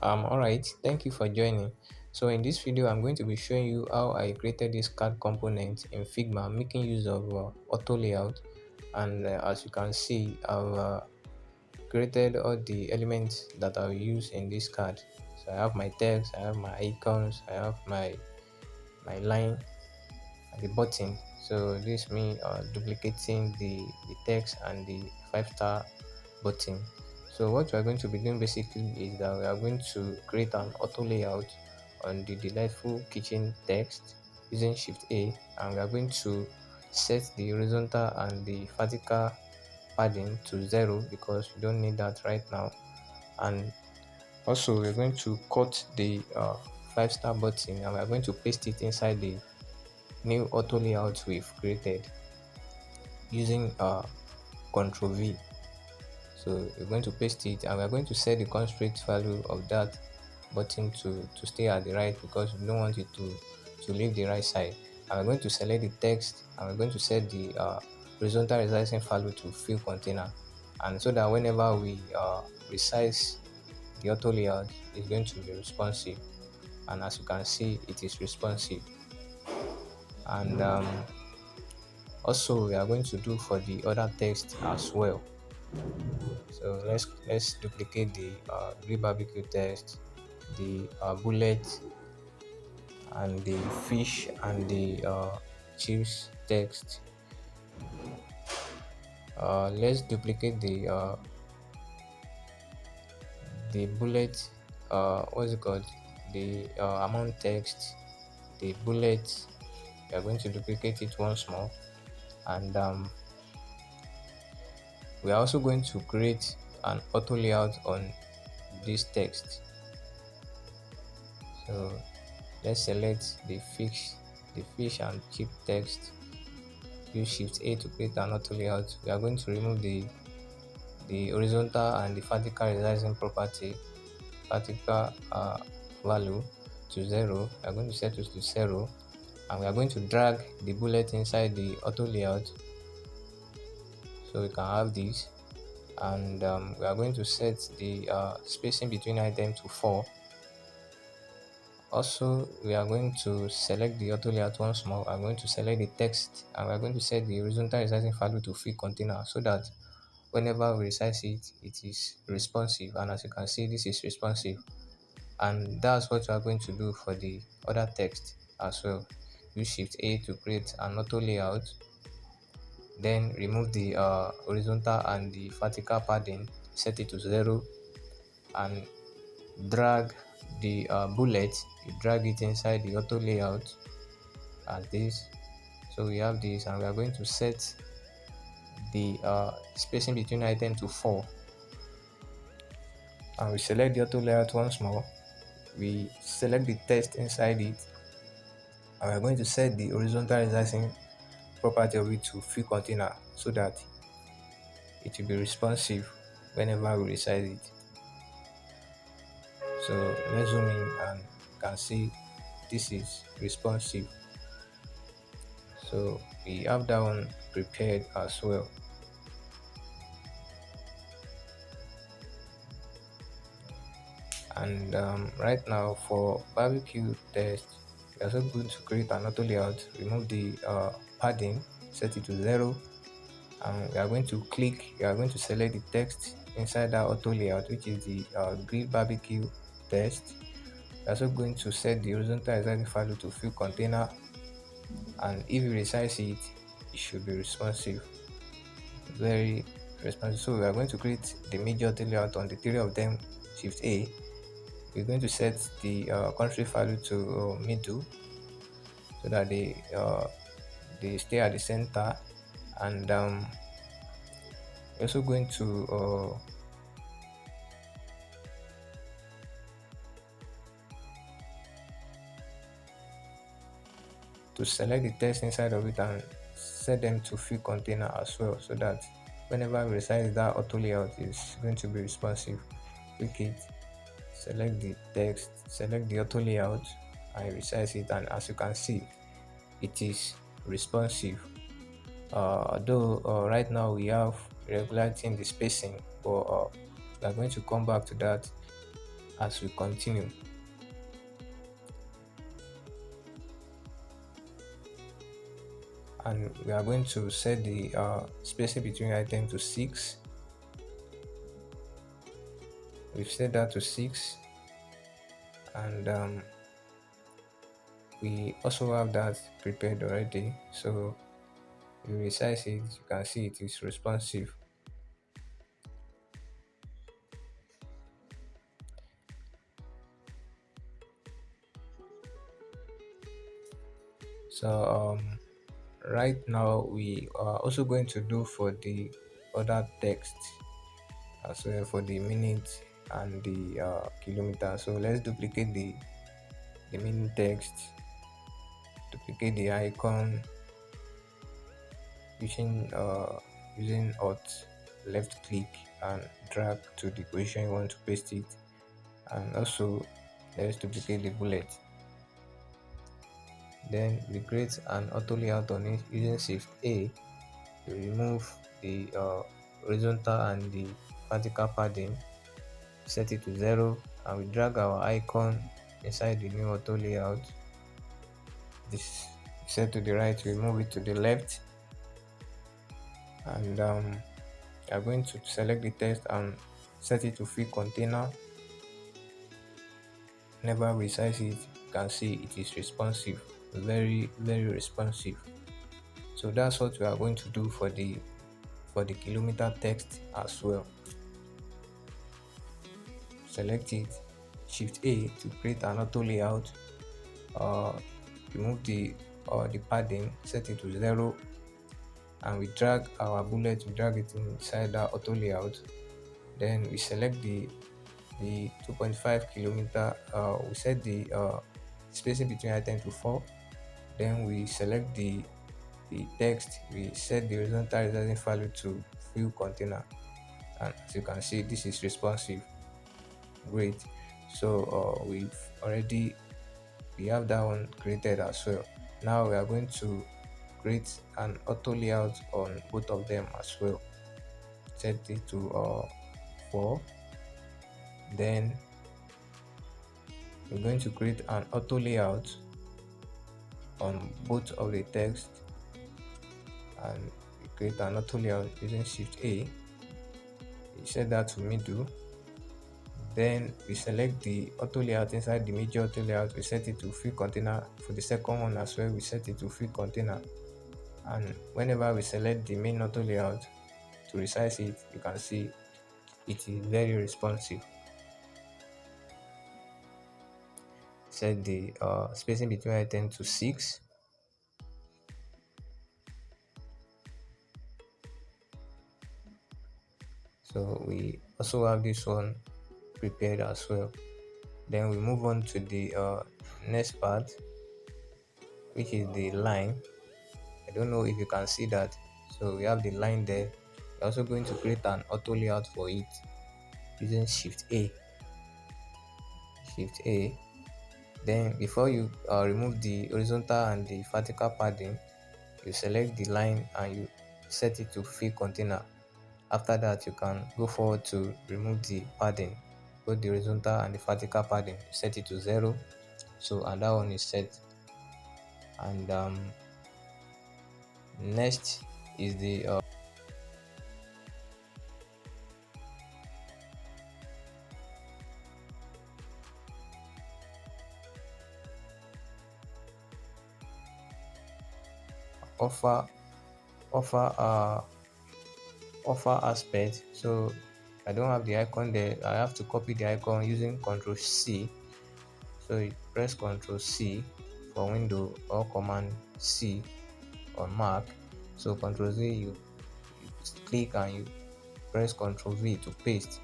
Alright, thank you for joining. So in this video, I'm going to be showing you how I created this card component in Figma, making use of auto layout. And as you can see, I've created all the elements that I'll use in this card. So I have my text, I have my icons, I have my line and the button. So this me duplicating the text and the 5-star button. So what we are going to be doing basically is that we are going to create an auto layout on the delightful kitchen text using shift A, and we are going to set the horizontal and the vertical padding to 0 because we don't need that right now. And also we're going to cut the 5-star button, and we're going to paste it inside the new auto layout we've created using Ctrl V. So we're going to paste it, and we're going to set the constraint value of that button to stay at the right because we don't want it to leave the right side. And we're going to select the text, and we're going to set the horizontal resizing value to fill container, and so that whenever we resize the auto layout, it's going to be responsive. And as you can see, it is responsive. And also we are going to do for the other text as well. So let's duplicate the grill barbecue text, the bullet, and the fish and the chips text. Let's duplicate the bullet, what's it called, the amount text, the bullet. We are going to duplicate it once more, and we are also going to create an auto layout on this text. So let's select the fish and chip text, use shift A to create an auto layout. We are going to remove the horizontal and the vertical resizing property, vertical value to 0. We are going to set it to 0, and we are going to drag the bullet inside the auto layout so we can have this. And we are going to set the spacing between items to 4. Also, we are going to select the auto layout once more. I'm going to select the text, and we're going to set the horizontal resizing value to fit container so that whenever we resize it, it is responsive. And as you can see, this is responsive. And that's what we are going to do for the other text as well. Use shift A to create an auto layout, then remove the horizontal and the vertical padding, set it to 0, and drag the bullet. You drag it inside the auto layout as this. So we have this, and we are going to set the spacing between items to 4, and we select the auto layout once more. We select the text inside it, and we're going to set the horizontal resizing property of it to fill container so that it will be responsive whenever we resize it. So let's zoom in, and you can see this is responsive. So we have that one prepared as well. And right now for barbecue test, we are also going to create an auto layout, remove the padding, set it to 0, and we are going to select the text inside that auto layout, which is the grill barbecue test. We're also going to set the horizontal resizing value to fill container, and if you resize it, it should be responsive, very responsive. So we are going to create the major auto layout on the 3 of them. Shift A. We're going to set the country value to middle so that they stay at the center. And we're also going to select the text inside of it and set them to fill container as well, so that whenever we resize, that auto layout is going to be responsive. Click it, select the text, select the auto layout, and resize it, and as you can see, it is responsive. Though right now we have irregularity in the spacing, but we are going to come back to that. as we continue. And we are going to set the spacing between item to 6. We've set that to 6, and we also have that prepared already. So you resize it, you can see it is responsive. So right now we are also going to do for the other text as well, for the minute and the kilometer. So let's duplicate the minute text, duplicate the icon using alt left click and drag to the position you want to paste it. And also let's duplicate the bullet. Then we create an auto layout on it using shift A to remove the horizontal and the vertical padding, set it to 0, and we drag our icon inside the new auto layout. This set to the right, we move it to the left, and we are going to select the text and set it to fit container. Never resize it, you can see it is responsive, very responsive. So that's what we are going to do for the kilometer text as well. Select it, shift A to create an auto layout, remove the padding, set it to 0, and we drag our bullet, we drag it inside that auto layout. Then we select the 2.5 kilometer, we set the spacing between item to 4. Then we select the text, we set the horizontal resizing value to fill container, and as you can see, this is responsive. Great. So we have that one created as well. Now we are going to create an auto layout on both of them as well. Set it to 4. Then we're going to create an auto layout on both of the text, and we create an auto layout using shift A. We set that to middle. Then we select the auto layout inside the major auto layout, we set it to fill container. For the second one as well, we set it to fill container. And whenever we select the main auto layout to resize it, you can see it is very responsive. Set the spacing between item to 6. So we also have this one prepared as well. Then we move on to the next part, which is the line. I don't know if you can see that. So we have the line there. We're also going to create an auto layout for it using shift A. Shift A. Then before you remove the horizontal and the vertical padding, you select the line and you set it to fill container. After that, you can go forward to remove the padding, both the horizontal and the vertical padding. Set it to 0. So and that one is set. And next is the offer offer offer aspect. So I don't have the icon there, I have to copy the icon using Ctrl C. So you press Ctrl C for window or Command C on Mac. So Ctrl Z, you click and you press Ctrl V to paste,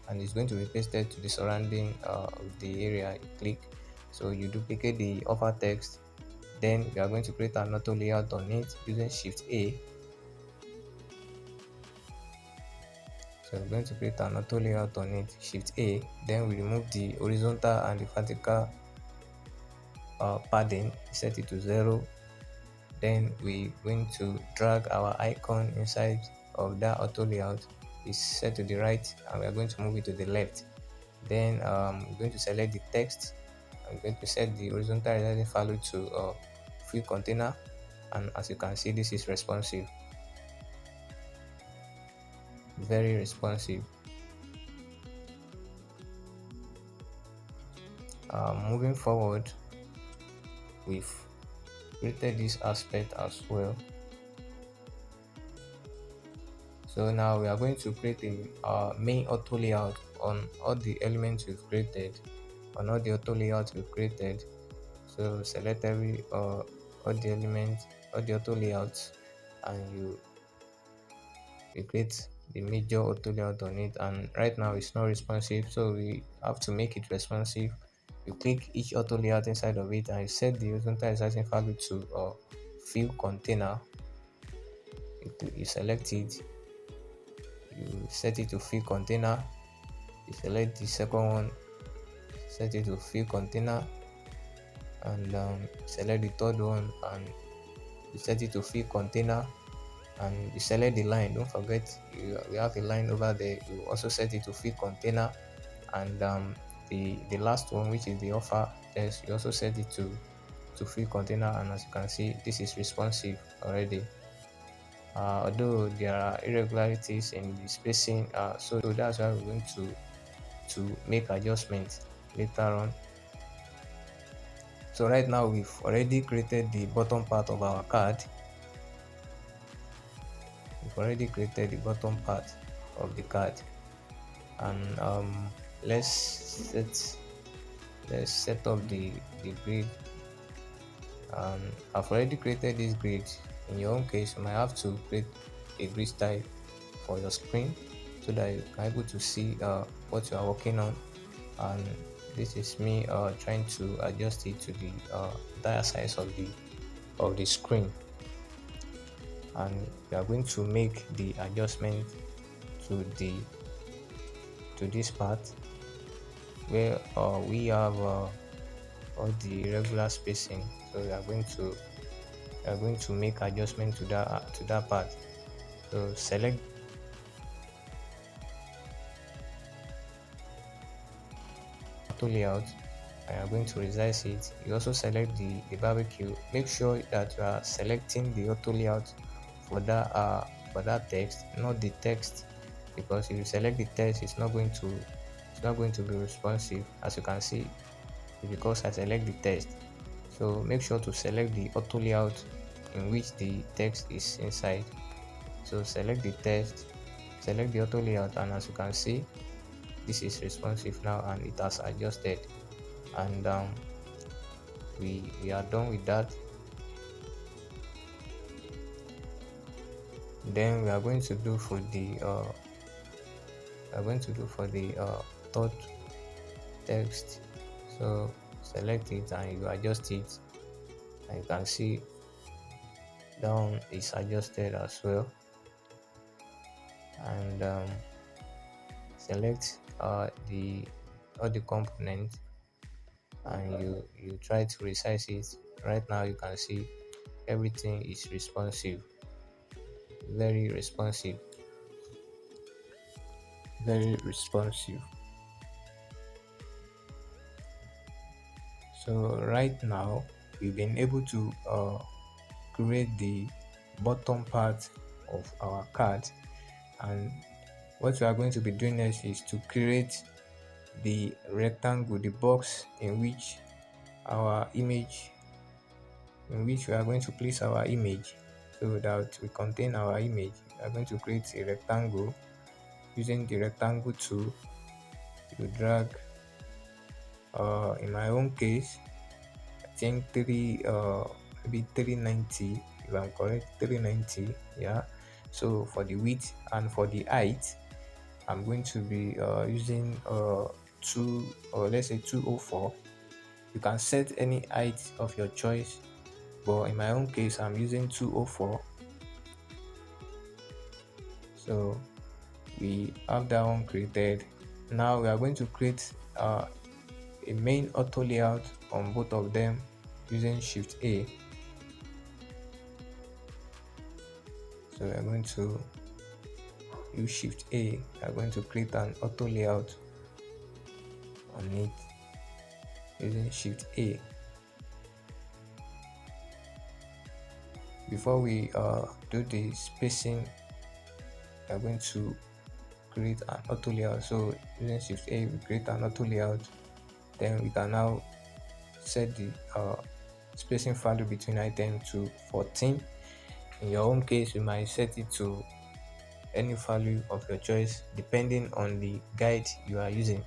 and it's going to be pasted to the surrounding of the area you click. So you duplicate the offer text. Then we are going to create an auto layout on it using shift A. So we're going to create an auto layout on it, shift A. Then we remove the horizontal and the vertical padding, set it to 0. Then we're going to drag our icon inside of that auto layout. It's set to the right, and we are going to move it to the left. Then I'm going to select the text. I'm going to set the horizontal resizing value to fill container, and as you can see, this is responsive, very responsive. Moving forward, we've created this aspect as well. So now we are going to create a main auto layout on all the elements we've created, on all the auto layouts we've created. So select all the elements, all the auto layouts, and you create the major auto layout on it. And right now it's not responsive, so we have to make it responsive. You click each auto layout inside of it, and you set the horizontal resizing value to fill container. You select it, you set it to fill container. You select the second one, set it to fill container, and select the third one, and you set it to fill container, and you select the line. Don't forget, we have a line over there. You also set it to fill container, and the last one, which is the offer text, you also set it to fill container. And as you can see, this is responsive already. Although there are irregularities in the spacing, so that's why we're going to make adjustments later on. So right now we've already created the bottom part of our card. We've already created the bottom part of the card, and let's set up the grid. I've already created this grid. In your own case, you might have to create a grid style for your screen so that you can able to see what you are working on. And this is me trying to adjust it to the entire size of the screen, and we are going to make the adjustment to this part where we have all the irregular spacing. So we are going to make adjustment to that part. So select auto layout, and you're going to resize it. You also select the barbecue. Make sure that you are selecting the auto layout for that text, not the text, because if you select the text, it's not going to be responsive. As you can see, because I select the text. So make sure to select the auto layout in which the text is inside. So select the text, select the auto layout, and as you can see, this is responsive now and it has adjusted. And we are done with that. Then we are going to do for the third text. So select it and you adjust it, and you can see down is adjusted as well. And select the all the components, and you try to resize it. Right now you can see everything is responsive, very responsive, very responsive. So right now we've been able to create the bottom part of our card, and what we are going to be doing next is to create the rectangle, the box in which our image, in which we are going to place our image, so that we contain our image. We are going to create a rectangle using the rectangle tool. You drag, in my own case, I think maybe 390, if I'm correct, 390. Yeah. So for the width and for the height, I'm going to be using 2, or let's say 204. You can set any height of your choice, but in my own case I'm using 204. So we have that one created. Now we are going to create a main auto layout on both of them using Shift A. So we are going to use Shift A. We are going to create an auto layout on it using shift A. Before we do the spacing, we are going to create an auto layout. So using shift A, we create an auto layout. Then we can now set the spacing value between items to 14. In your own case, you might set it to any value of your choice depending on the guide you are using.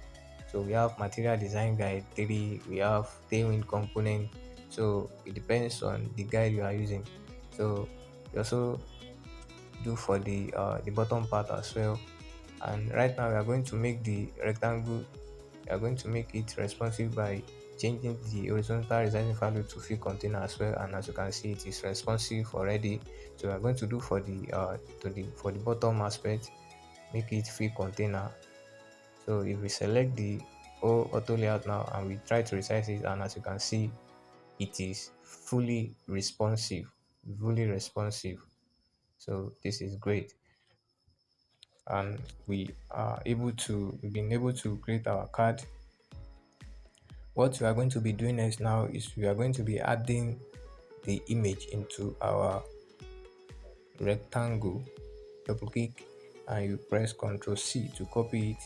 So we have material design guide 3, we have tailwind component. So it depends on the guide you are using. So we also do for the bottom part as well. And right now we are going to make the rectangle, we are going to make it responsive by changing the horizontal resizing value to fill container as well. And as you can see, it is responsive already. So we are going to do for the bottom aspect, make it fill container. So if we select the auto layout now and we try to resize it, and as you can see, it is fully responsive. So this is great. And we've been able to create our card. What we are going to be doing next now is we are going to be adding the image into our rectangle. Double click and you press Ctrl C to copy it.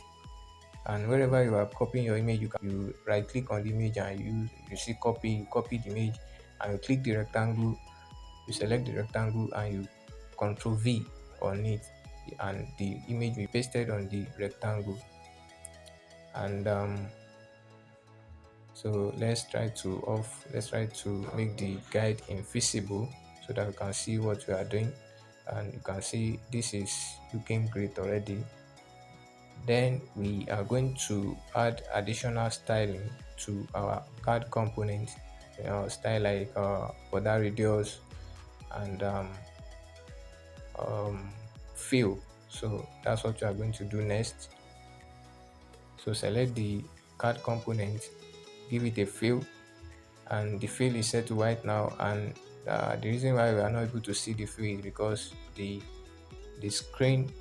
And wherever you are copying your image, you right click on the image and you see copy, you copy the image and you click the rectangle, you select the rectangle and you Ctrl V on it, and the image will be pasted on the rectangle. And so let's try to make the guide invisible so that we can see what we are doing. And you can see this is looking great already. Then we are going to add additional styling to our card component, style like border radius and fill. So that's what we are going to do next. So select the card component, give it a fill, and the fill is set to white now. And the reason why we are not able to see the fill is because the screen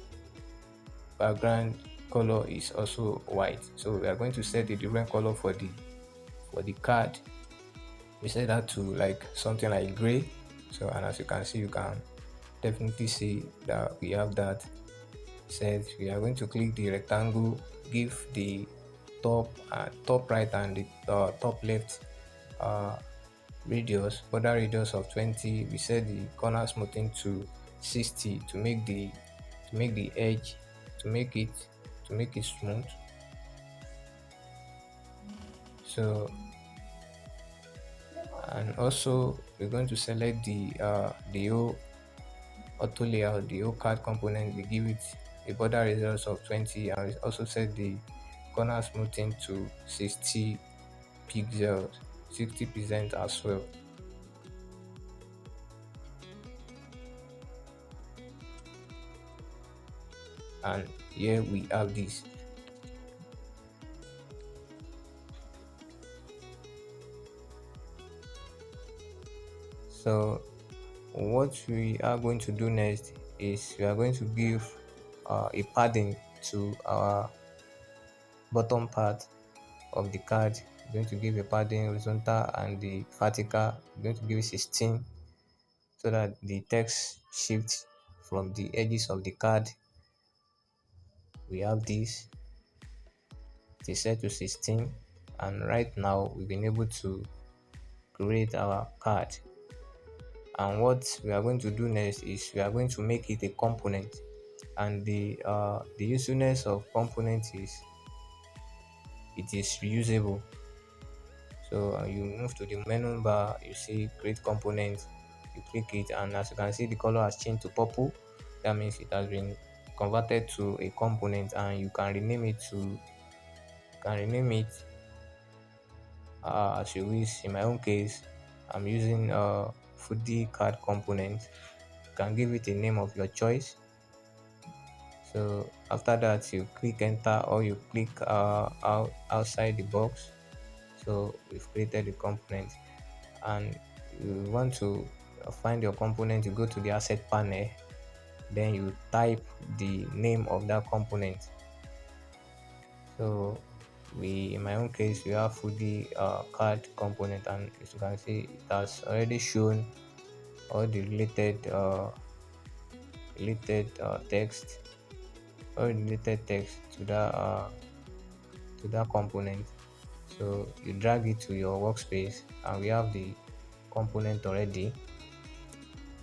background color is also white. So we are going to set a different color for the card. We set that to like something like gray. So, and as you can see, you can definitely see that we have that set. We are going to click the rectangle, give the top right and the top left uh, border radius of 20. We set the corner smoothing to 60 to make the edge to make it smooth. So, and also we're going to select the whole auto layout, the whole card component. We give it a border radius of 20 and we also set the corner smoothing to 60 pixels, 60% as well. And here we have this. So what we are going to do next is we are going to give a padding to our bottom part of the card. We're going to give a padding horizontal and the vertical. We're going to give it 16 so that the text shifts from the edges of the card. We have this, it is set to 16, and right now we've been able to create our card. And what we are going to do next is we are going to make it a component. And the usefulness of component is it is reusable. So you move to the menu bar, you see create component, you click it, and as you can see the color has changed to purple. That means it has been converted to a component, and you can rename it as you wish. In my own case, I'm using foodie card component. You can give it a name of your choice. So after that, you click enter or you click outside the box. So we've created the component, and you want to find your component. You go to the asset panel, then you type the name of that component. So we in my own case we have fully card component, and as you can see it has already shown all the related text, all related text to that component. So you drag it to your workspace and we have the component already.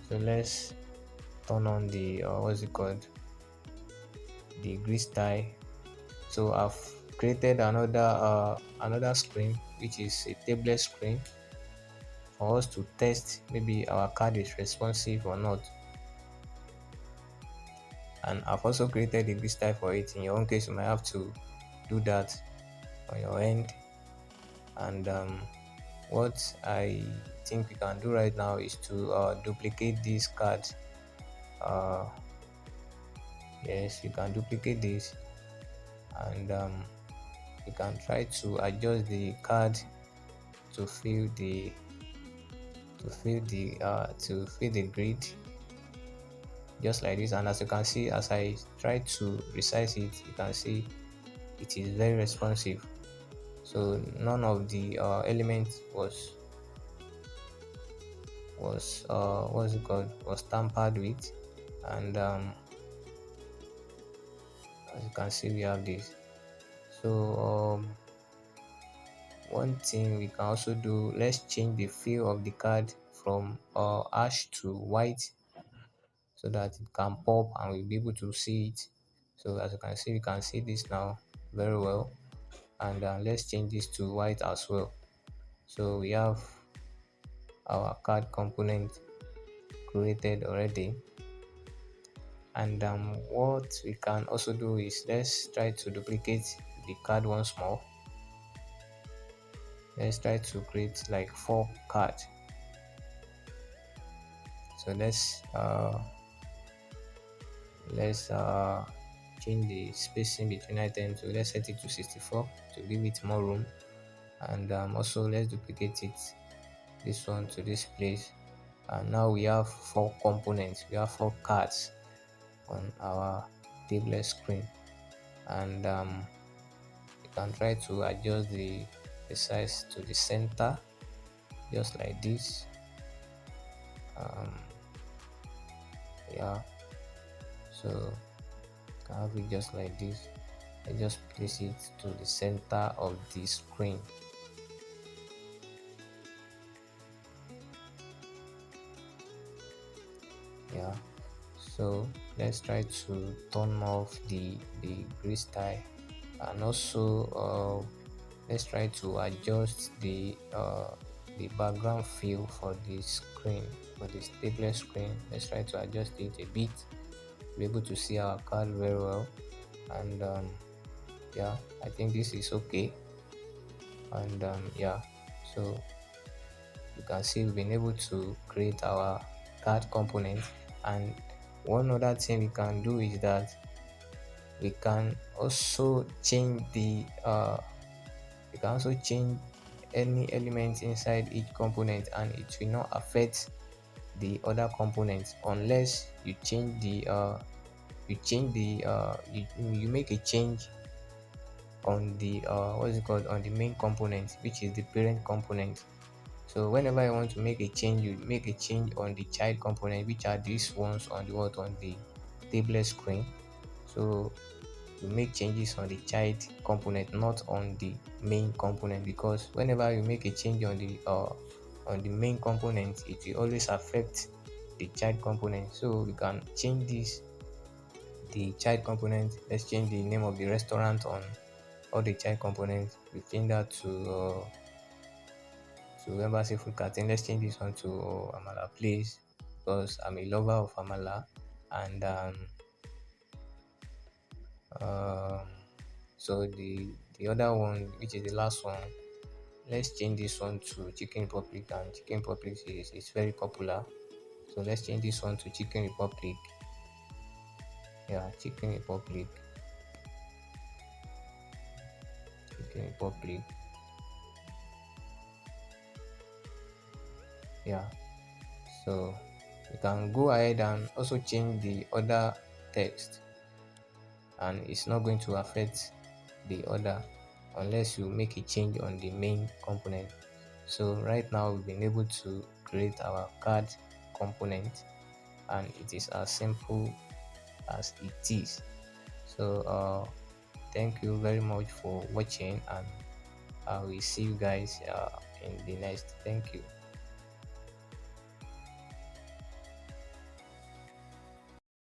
So let's turn on the what's it called, the grid style. So I've created another screen, which is a tablet screen, for us to test maybe our card is responsive or not. And I've also created a grid style for it. In your own case you might have to do that on your end. And what I think we can do right now is to duplicate this card. uh, yes, you can duplicate this, and you can try to adjust the card to fill the to fill the grid, just like this. And as you can see, as I try to resize it, you can see it is very responsive. So none of the elements was what's it called, was tampered with. And as you can see we have this. So one thing we can also do, let's change the feel of the card from ash to white, so that it can pop and we'll be able to see it. So as you can see, we can see this now very well. And let's change this to white as well. So we have our card component created already. And what we can also do is, let's try to duplicate the card once more. Let's try to create like 4 cards. So let's change the spacing between items. So let's set it to 64 to give it more room. And also let's duplicate it, this one to this place. And now we have 4 components, we have 4 cards on our tablet screen. And you can try to adjust the size to the center, just like this. Yeah, so you can have it just like this. I just place it to the center of the screen. Yeah, so let's try to turn off the grid style. And also let's try to adjust the background feel for the screen, for this tablet screen. Let's try to adjust it a bit, be able to see our card very well. And yeah, I think this is okay. And yeah, so you can see we've been able to create our card component. And one other thing we can do is that we can also change any element inside each component, and it will not affect the other components unless you change you make a change on the what's it called, on the main component, which is the parent component. So whenever I want to make a change, you make a change on the child component, which are these ones on the tablet screen. So you make changes on the child component, not on the main component, because whenever you make a change on the main component, it will always affect the child component. So we can change this, the child component. Let's change the name of the restaurant on all the child components. We change that to Embassy Food Carton. Let's change this one to Amala Place, because I'm a lover of Amala. And um, so the other one, which is the last one, let's change this one to Chicken Republic. And Chicken Republic is very popular, so let's change this one to Chicken Republic. Yeah, Chicken Republic. Chicken Republic. Yeah, so you can go ahead and also change the other text, and it's not going to affect the other. unless you make a change on the main component. So right now we've been able to create our card component, and it is as simple as it is. So thank you very much for watching, and I will see you guys in the next. Thank you.